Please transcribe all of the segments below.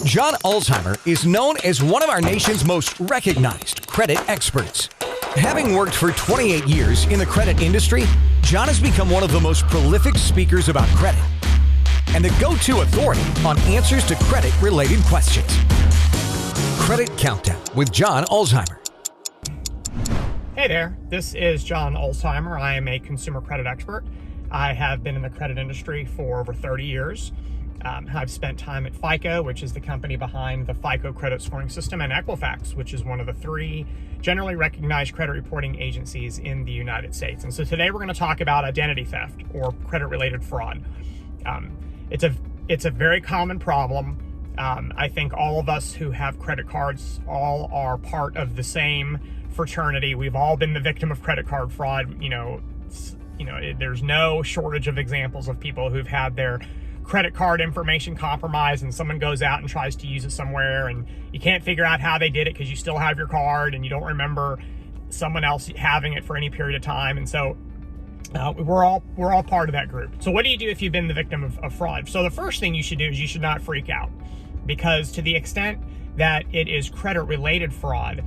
John Ulzheimer is known as one of our nation's most recognized credit experts. Having worked for 28 years in the credit industry, John has become one of the most prolific speakers about credit and the go-to authority on answers to credit-related questions. Credit Countdown with John Ulzheimer. Hey there, this is John Ulzheimer. I am a consumer credit expert. I have been in the credit industry for over 30 years. I've spent time at FICO, which is the company behind the FICO credit scoring system, and Equifax, which is one of the 3 generally recognized credit reporting agencies in the United States. And so today we're going to talk about identity theft or credit-related fraud. It's a very common problem. I think all of us who have credit cards all are part of the same fraternity. We've all been the victim of credit card fraud. There's no shortage of examples of people who've had their credit card information compromised and someone goes out and tries to use it somewhere and you can't figure out how they did it because you still have your card and you don't remember someone else having it for any period of time. And so we're all part of that group. So what do you do if you've been the victim of fraud? So the first thing you should do is you should not freak out, because to the extent that it is credit related fraud,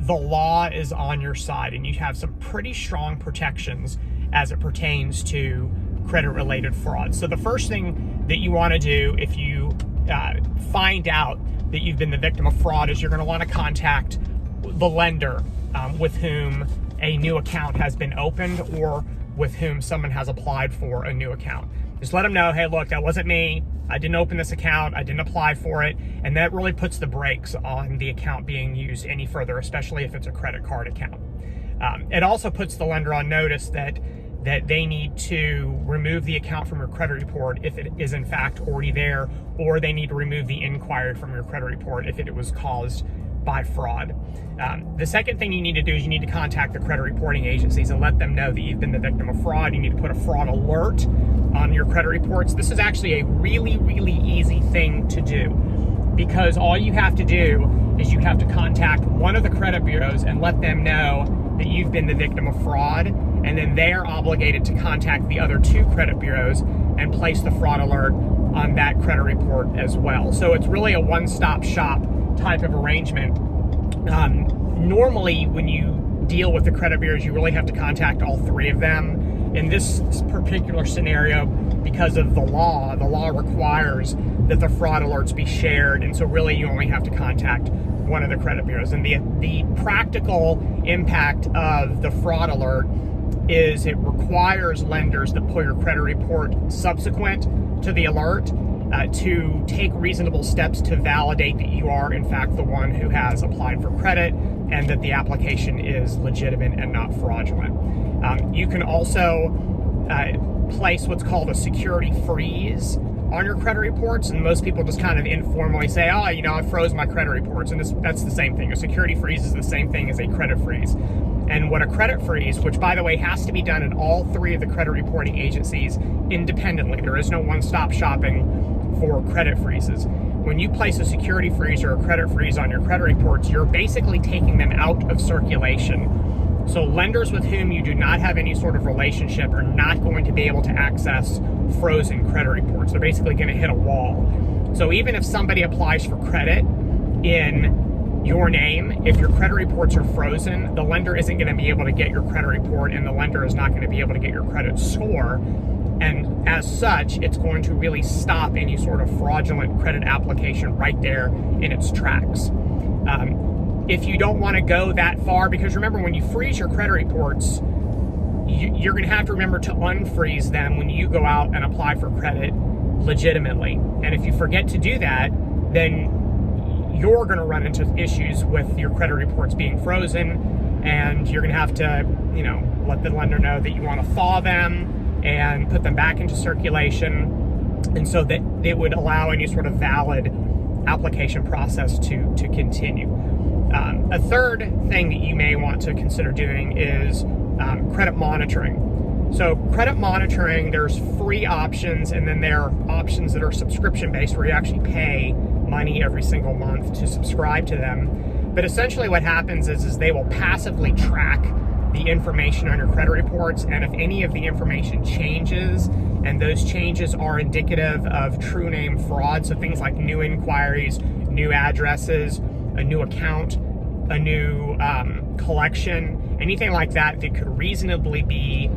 the law is on your side and you have some pretty strong protections as it pertains to credit-related fraud. So the first thing that you want to do if you find out that you've been the victim of fraud is you're going to want to contact the lender with whom a new account has been opened or with whom someone has applied for a new account. Just let them know, hey, look, that wasn't me. I didn't open this account. I didn't apply for it. And that really puts the brakes on the account being used any further, especially if it's a credit card account. It also puts the lender on notice that they need to remove the account from your credit report if it is in fact already there, or they need to remove the inquiry from your credit report if it was caused by fraud. The second thing you need to do is you need to contact the credit reporting agencies and let them know that you've been the victim of fraud. You need to put a fraud alert on your credit reports. This is actually a really, really easy thing to do, because all you have to do is you have to contact one of the credit bureaus and let them know that you've been the victim of fraud, and then they are obligated to contact the other 2 credit bureaus and place the fraud alert on that credit report as well. So it's really a one-stop shop type of arrangement. Normally, when you deal with the credit bureaus, you really have to contact all 3 of them. In this particular scenario, because of the law requires that the fraud alerts be shared, and so really you only have to contact one of the credit bureaus. And the practical impact of the fraud alert is it requires lenders that pull your credit report subsequent to the alert to take reasonable steps to validate that you are in fact the one who has applied for credit and that the application is legitimate and not fraudulent. You can also place what's called a security freeze on your credit reports, and most people just kind of informally say, oh, I froze my credit reports, and that's the same thing. A security freeze is the same thing as a credit freeze. And what a credit freeze, which by the way has to be done in all 3 of the credit reporting agencies independently. There is no one-stop shopping for credit freezes. When you place a security freeze or a credit freeze on your credit reports, you're basically taking them out of circulation. So lenders with whom you do not have any sort of relationship are not going to be able to access frozen credit reports. They're basically going to hit a wall. So even if somebody applies for credit in your name, if your credit reports are frozen, the lender isn't going to be able to get your credit report, and the lender is not going to be able to get your credit score. And as such, it's going to really stop any sort of fraudulent credit application right there in its tracks. If you don't want to go that far, because remember, when you freeze your credit reports, you're going to have to remember to unfreeze them when you go out and apply for credit legitimately. And if you forget to do that, then you're going to run into issues with your credit reports being frozen, and you're going to have to, let the lender know that you want to thaw them and put them back into circulation, and so that it would allow any sort of valid application process to continue. A third thing that you may want to consider doing is credit monitoring. So credit monitoring, there's free options, and then there are options that are subscription-based where you actually pay money every single month to subscribe to them. But essentially what happens is they will passively track the information on your credit reports, and if any of the information changes, and those changes are indicative of true name fraud, so things like new inquiries, new addresses, a new account, a new collection, anything like that that could reasonably be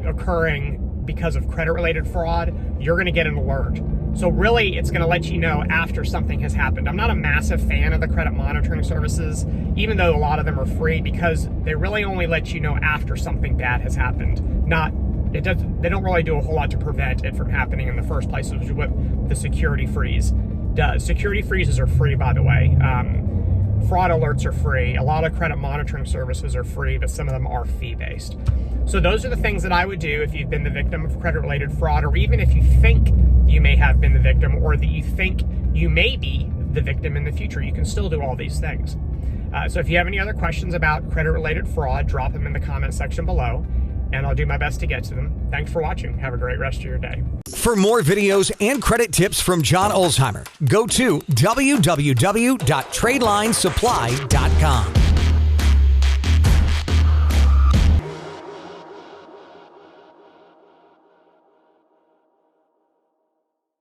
occurring because of credit-related fraud, you're going to get an alert. So really, it's going to let you know after something has happened. I'm not a massive fan of the credit monitoring services, even though a lot of them are free, because they really only let you know after something bad has happened. They don't really do a whole lot to prevent it from happening in the first place, which is what the security freeze does. Security freezes are free, by the way. Fraud alerts are free. A lot of credit monitoring services are free, but some of them are fee-based. So those are the things that I would do if you've been the victim of credit-related fraud, or even if you think you may have been the victim, or that you think you may be the victim in the future. You can still do all these things. So if you have any other questions about credit-related fraud, drop them in the comment section below, and I'll do my best to get to them. Thanks for watching. Have a great rest of your day. For more videos and credit tips from John Ulzheimer, go to www.tradelinesupply.com.